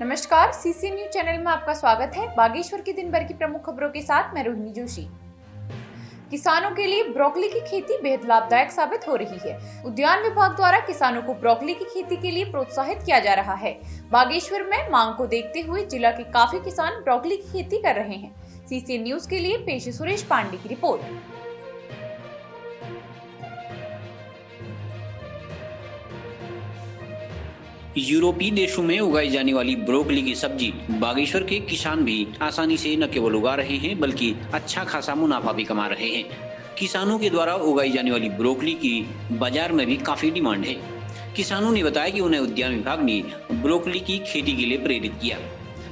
नमस्कार, CC news channel में आपका स्वागत है। बागेश्वर की दिन भर की प्रमुख खबरों के साथ मैं रोहिणी जोशी। किसानों के लिए ब्रोकली की खेती बेहद लाभदायक साबित हो रही है। उद्यान विभाग द्वारा किसानों को ब्रोकली की खेती के लिए प्रोत्साहित किया जा रहा है। बागेश्वर में मांग को देखते हुए जिला के काफी किसान ब्रोकली की खेती कर रहे हैं। सीसी न्यूज के लिए पेश है सुरेश पांडे की रिपोर्ट। यूरोपीय देशों में उगाई जाने वाली ब्रोकली की सब्जी बागेश्वर के किसान भी आसानी से न केवल उगा रहे हैं बल्कि अच्छा खासा मुनाफा भी कमा रहे हैं। किसानों के द्वारा उगाई जाने वाली ब्रोकली की बाजार में भी काफी डिमांड है। किसानों ने बताया कि उन्हें उद्यान विभाग ने ब्रोकली की खेती के लिए प्रेरित किया।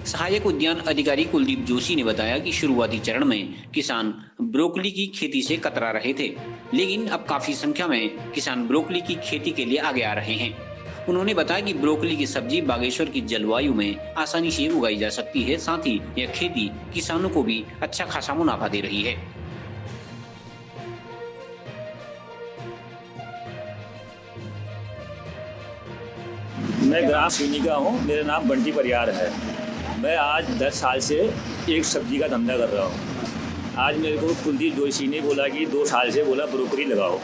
सहायक उद्यान अधिकारी कुलदीप जोशी ने बताया कि शुरुआती चरण में किसान ब्रोकली की खेती से कतरा रहे थे, लेकिन अब काफी संख्या में किसान ब्रोकली की खेती के लिए आगे आ रहे हैं। उन्होंने बताया कि ब्रोकली की सब्जी बागेश्वर की जलवायु में आसानी से उगाई जा सकती है, साथ ही यह खेती किसानों को भी अच्छा खासा मुनाफा दे रही है। मैं ग्राम सीनी का हूँ। मेरा नाम बंटी परियार है। मैं आज 10 साल से एक सब्जी का धंधा कर रहा हूँ। आज मेरे को कुलदीप जोशी ने बोला कि 2 साल से बोला ब्रोकली लगाओ।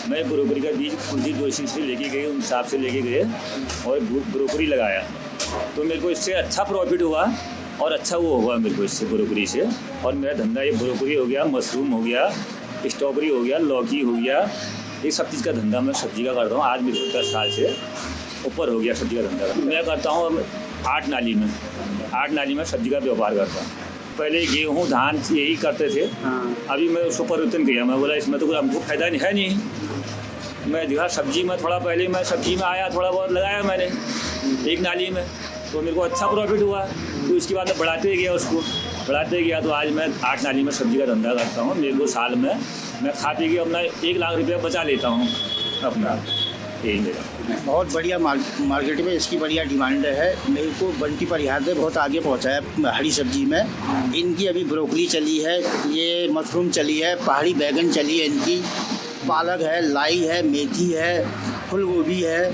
मैं ब्रोकली का बीज कुलदीप जोशी से लेके गए, उन हिसाब से लेके गए और ब्रोकली लगाया, तो मेरे को इससे अच्छा प्रॉफिट हुआ और अच्छा वो हुआ मेरे को इससे ब्रोकली से। और मेरा धंधा ये ब्रोकली हो गया, मशरूम हो गया, स्ट्रॉबेरी हो गया, लौकी हो गया, ये सब चीज़ का धंधा मैं सब्जी का करता हूँ। आज मेरे को 10 साल से ऊपर हो गया सब्जी का धंधा। मैं करता हूँ 8 नाली में सब्जी का व्यापार करता हूँ। पहले गेहूँ धान यही करते थे, अभी मैं उसको परिवर्तन किया। मैं बोला इसमें तो हमको फायदा है नहीं। मैं जो है सब्जी में थोड़ा पहले मैं सब्जी में आया, थोड़ा बहुत लगाया मैंने एक नाली में, तो मेरे को अच्छा प्रॉफिट हुआ। तो इसके बाद मैं बढ़ाते गया तो आज मैं 8 नाली में सब्जी का धंधा करता हूँ। मेरे को साल में मैं खा पी के अपना 1 लाख रुपया बचा लेता हूँ अपना। यही मेरा बहुत बढ़िया मार्केट में इसकी बढ़िया डिमांड है। मेरे को बंटी परिहार से बहुत आगे पहुंचाया हरी सब्जी में। इनकी अभी ब्रोकली चली है, ये मशरूम चली है, पहाड़ी बैगन चली है, इनकी पालक है, लाई है, मेथी है, फूल गोभी है,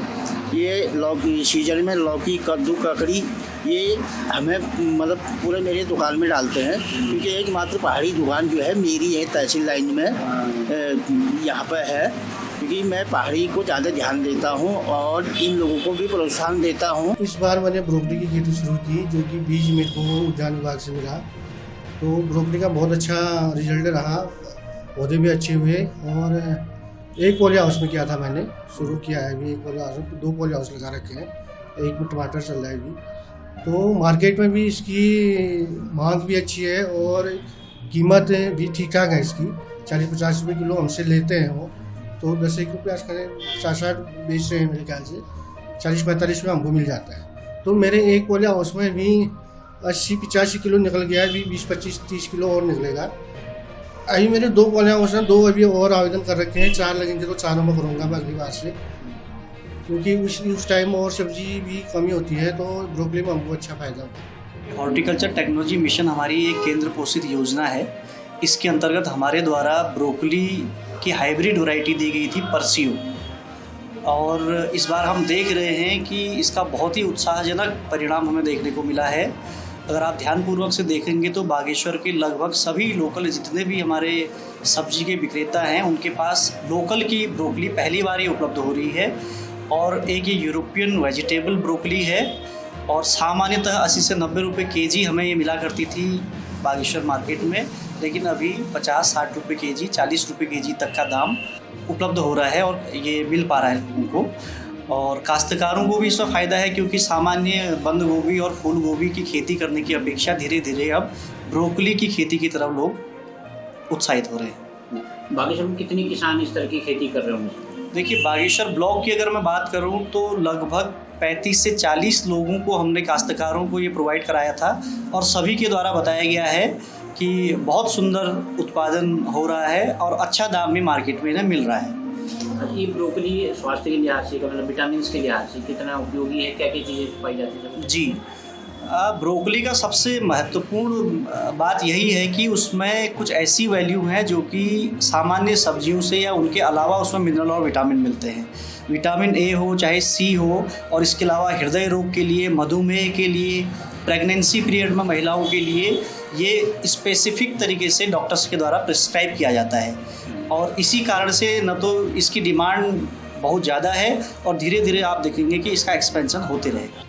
ये लौकी सीजन में लौकी, कद्दू, ककड़ी, ये हमें मतलब पूरे मेरे दुकान में डालते हैं, क्योंकि एकमात्र पहाड़ी दुकान जो है मेरी है तहसील लाइन में यहाँ पर है, क्योंकि मैं पहाड़ी को ज़्यादा ध्यान देता हूँ और इन लोगों को भी प्रोत्साहन देता हूँ। इस बार मैंने ब्रोकली की खेती शुरू की, जो कि बीज मेरे को उद्यान विभाग से मिला। तो ब्रोकली का बहुत अच्छा रिजल्ट रहा, पौधे भी अच्छे हुए। और एक पॉली हाउस में किया था मैंने, शुरू किया है अभी 1 पॉली हाउस में, 2 पॉली हाउस लगा रखे हैं, एक में टमाटर चल रहा है अभी। तो मार्केट में भी इसकी मांग भी अच्छी है और कीमत भी ठीक ठाक है इसकी। 40-50 रुपये किलो हमसे लेते हैं वो, तो 10-1 रुपया करें 60 बेच रहे हैं मेरे ख्याल से, 40-45 रुपये हमको मिल जाता है। तो मेरे एक पॉली हाउस में भी 80-85 किलो निकल गया है, अभी 20-25-30 किलो और निकलेगा। अभी मेरे 2 पॉली हाउस हैं, 2 अभी और आवेदन कर रखे हैं, 4 लगेंगे तो 4 में करूँगा मैं अगली बार से, क्योंकि उस टाइम और सब्जी भी कमी होती है, तो ब्रोकली में हमको अच्छा फ़ायदा होता है। हॉर्टिकल्चर टेक्नोलॉजी मिशन हमारी एक केंद्र पोषित योजना है। इसके अंतर्गत हमारे द्वारा ब्रोकली की हाइब्रिड वैरायटी दी गई थी परसियो, और इस बार हम देख रहे हैं कि इसका बहुत ही उत्साहजनक परिणाम हमें देखने को मिला है। अगर आप ध्यानपूर्वक से देखेंगे तो बागेश्वर के लगभग सभी लोकल जितने भी हमारे सब्जी के विक्रेता हैं, उनके पास लोकल की ब्रोकली पहली बार ही उपलब्ध हो रही है। और एक ये यूरोपियन वेजिटेबल ब्रोकली है, और सामान्यतः 80 से 90 रुपये केजी हमें ये मिला करती थी बागेश्वर मार्केट में, लेकिन अभी 50-60 रुपये केजी, 40 रुपये केजी तक का दाम उपलब्ध हो रहा है और ये मिल पा रहा है लोगों को। और काश्तकारों को भी इसका फ़ायदा है, क्योंकि सामान्य बंद गोभी और फूल गोभी की खेती करने की अपेक्षा धीरे धीरे अब ब्रोकली की खेती की तरफ लोग उत्साहित हो रहे हैं। बागेश्वर में कितने किसान इस तरह की खेती कर रहे होंगे? देखिए, बागेश्वर ब्लॉक की अगर मैं बात करूं तो लगभग 35 से 40 लोगों को हमने काश्तकारों को ये प्रोवाइड कराया था, और सभी के द्वारा बताया गया है कि बहुत सुंदर उत्पादन हो रहा है और अच्छा दाम भी मार्केट में इन्हें मिल रहा है। ये ब्रोकली स्वास्थ्य के लिहाज से, मतलब विटामिन के लिहाज से कितना उपयोगी है, क्या क्या चीज़ें पाई जाती है? जी, ब्रोकली का सबसे महत्वपूर्ण बात यही है कि उसमें कुछ ऐसी वैल्यू हैं जो कि सामान्य सब्जियों से या उनके अलावा उसमें मिनरल और विटामिन मिलते हैं। विटामिन ए हो चाहे सी हो, और इसके अलावा हृदय रोग के लिए, मधुमेह के लिए, प्रेगनेंसी पीरियड में महिलाओं के लिए ये स्पेसिफिक तरीके से डॉक्टर्स के द्वारा प्रिस्क्राइब किया जाता है। और इसी कारण से न तो इसकी डिमांड बहुत ज़्यादा है और धीरे धीरे आप देखेंगे कि इसका एक्सपेंशन होते रहेगा।